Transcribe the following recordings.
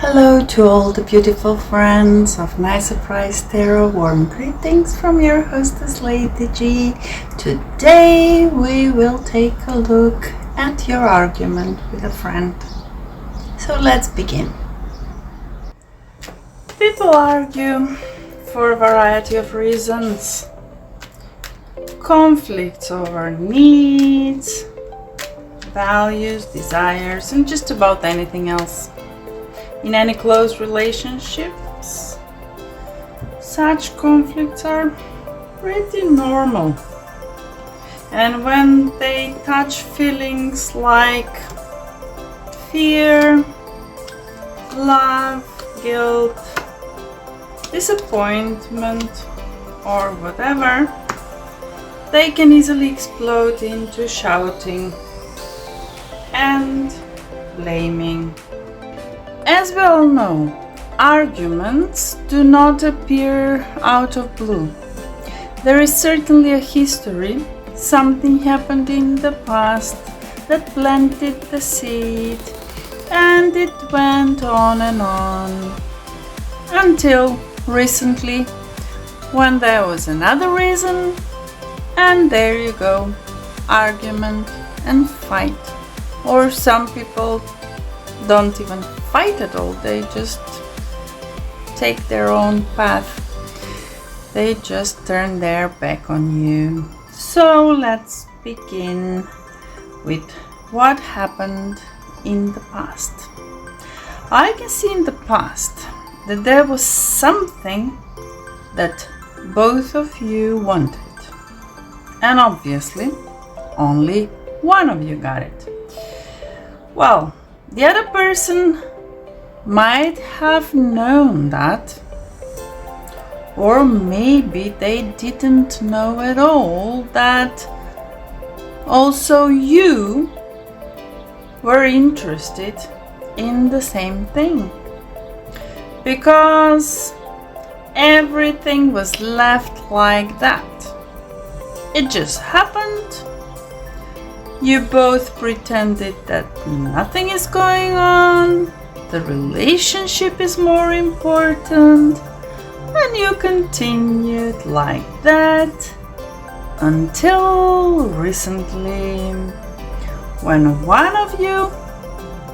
Hello to all the beautiful friends of My Surprise Tarot. Warm greetings from your hostess Lady G. Today we will take a look at your argument with a friend. So let's begin. People argue for a variety of reasons. Conflicts over needs, values, desires, and just about anything else. In any close relationships, such conflicts are pretty normal. And when they touch feelings like fear, love, guilt, disappointment, or whatever, they can easily explode into shouting and blaming. As we all know, arguments do not appear out of blue. There is certainly a history, something happened in the past that planted the seed, and it went on and on until recently, when there was another reason, and there you go, argument and fight. Or some people don't even fight at all, they just take their own path. They just turn their back on you. So let's begin with what happened in the past. I can see in the past that there was something that both of you wanted. And obviously, only one of you got it. Well, the other person might have known that, or maybe they didn't know at all that also you were interested in the same thing, because everything was left like that. It just happened. You both pretended that nothing is going on, the relationship is more important, and you continued like that until recently, when one of you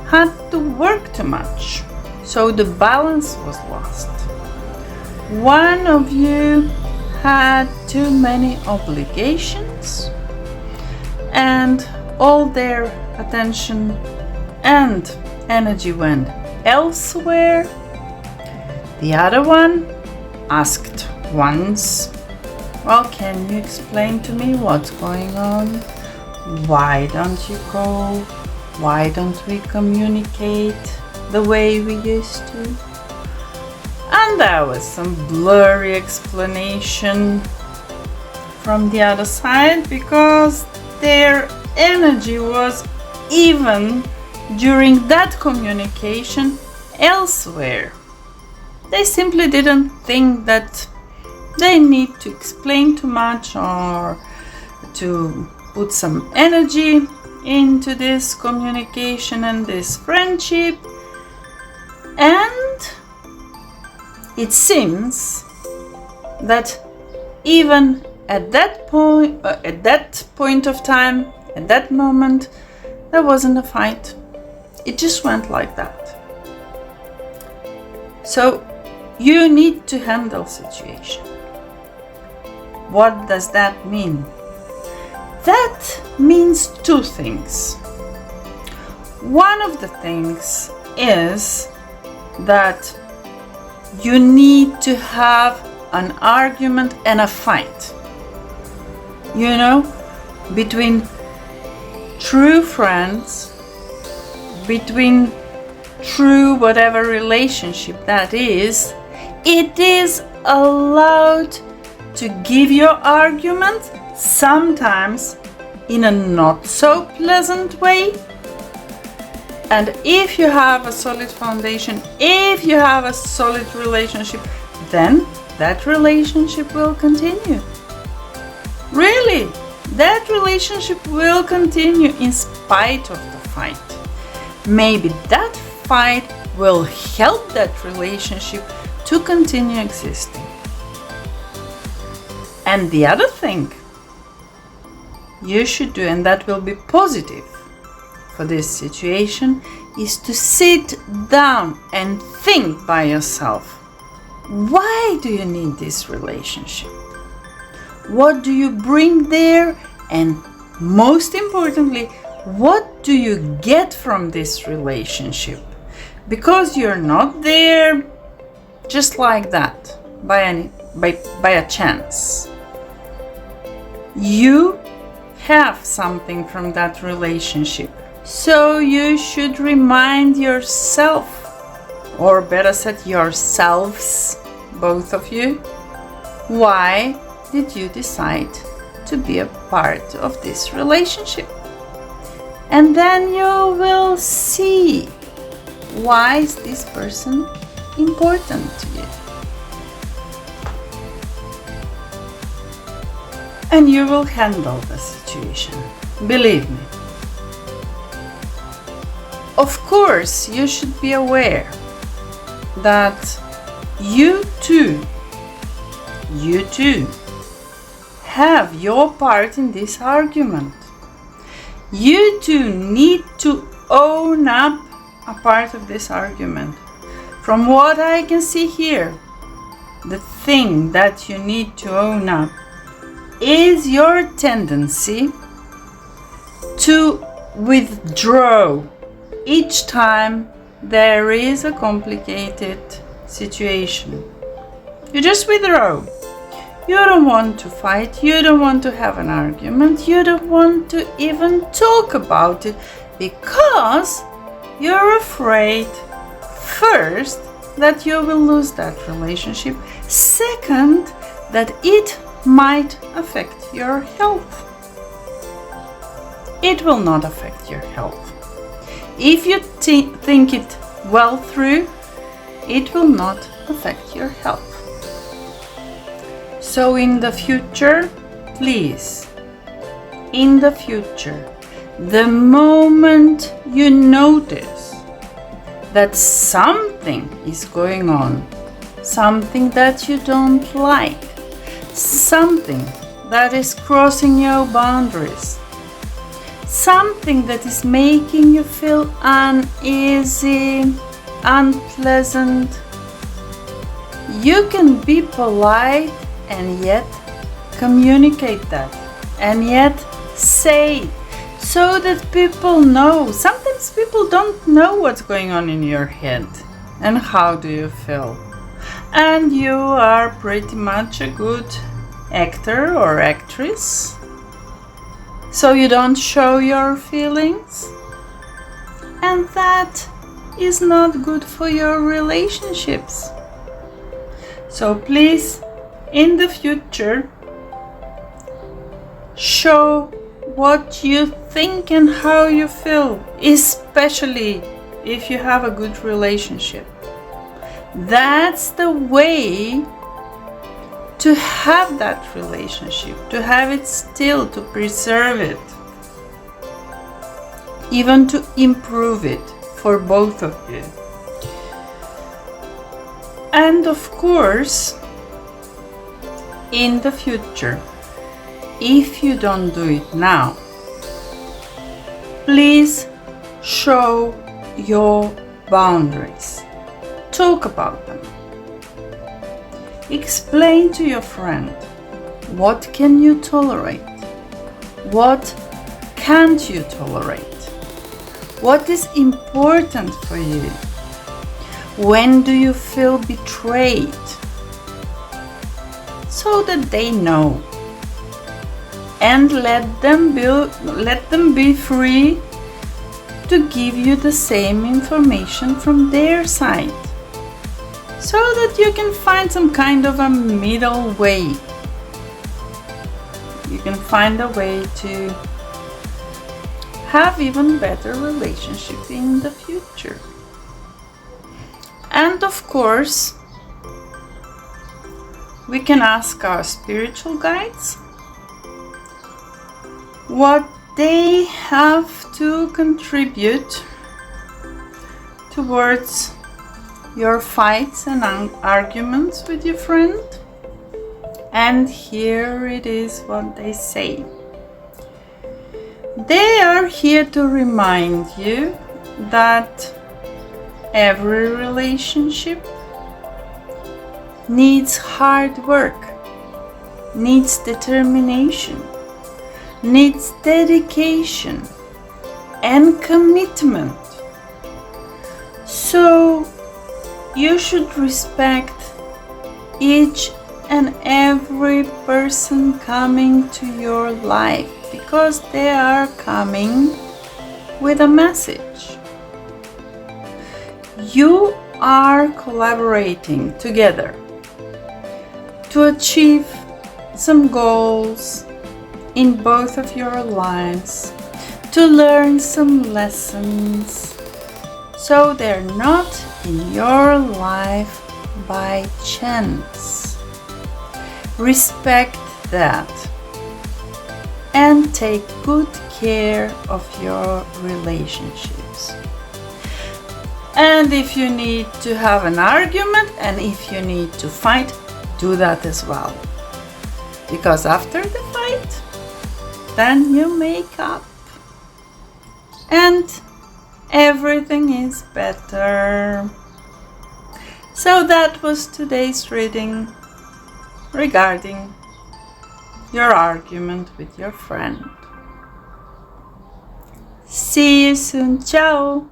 had to work too much, so the balance was lost. One of you had too many obligations, and all their attention and energy went elsewhere. The other one asked once, well, can you explain to me what's going on? Why don't you call? Why don't we communicate the way we used to? And there was some blurry explanation from the other side, because their energy was even during that communication elsewhere. They simply didn't think that they need to explain too much or to put some energy into this communication and this friendship. And it seems that even at that point of time, at that moment, there wasn't a fight. It just went like that. So you need to handle situation. What does that mean? That means two things. One of the things is that you need to have an argument and a fight. You know, between true friends, between true whatever relationship that is, it is allowed to give your argument, sometimes in a not so pleasant way. And if you have a solid foundation, if you have a solid relationship, then that relationship will continue. Really, that relationship will continue in spite of the fight. Maybe that fight will help that relationship to continue existing. And the other thing you should do, and that will be positive for this situation, is to sit down and think by yourself. Why do you need this relationship? What do you bring there? And most importantly, what do you get from this relationship? Because you're not there just like that, by a chance. You have something from that relationship. So you should remind yourself, or better said, yourselves, both of you, why did you decide to be a part of this relationship? And then you will see, why is this person important to you? And you will handle the situation, believe me. Of course, you should be aware that you too have your part in this argument. You too need to own up a part of this argument. From what I can see here, the thing that you need to own up is your tendency to withdraw each time there is a complicated situation. You just withdraw. You don't want to fight, you don't want to have an argument, you don't want to even talk about it because you're afraid, first, that you will lose that relationship, second, that it might affect your health. It will not affect your health. If you think it well through, it will not affect your health. So in the future, please, in the future, the moment you notice that something is going on, something that you don't like, something that is crossing your boundaries, something that is making you feel uneasy, unpleasant, you can be polite and yet communicate that, and yet say, so that people know. Sometimes people don't know what's going on in your head and how do you feel. And you are pretty much a good actor or actress, so you don't show your feelings, and that is not good for your relationships. So please, in the future, show what you think and how you feel, especially if you have a good relationship. That's the way to have that relationship, to have it still, to preserve it, even to improve it for both of you. And of course, in the future, if you don't do it now, please show your boundaries. Talk about them. Explain to your friend, what can you tolerate? What can't you tolerate? What is important for you? When do you feel betrayed? So that they know. And let them be free to give you the same information from their side, so that you can find some kind of a middle way. You can find a way to have even better relationship in the future. And of course, we can ask our spiritual guides what they have to contribute towards your fights and arguments with your friend. And here it is what they say. They are here to remind you that every relationship needs hard work, needs determination, needs dedication and commitment. So you should respect each and every person coming to your life, because they are coming with a message. You are collaborating together to achieve some goals in both of your lives, to learn some lessons, so they're not in your life by chance. Respect that and take good care of your relationships. And if you need to have an argument and if you need to fight, do that as well. Because after the fight, then you make up and everything is better. So that was today's reading regarding your argument with your friend. See you soon. Ciao.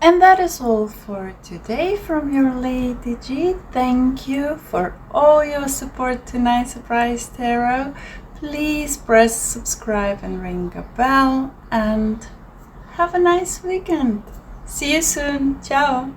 And that is all for today from your Lady G. Thank you for all your support to Night Surprise Tarot. Please press subscribe and ring a bell, and have a nice weekend. See you soon. Ciao.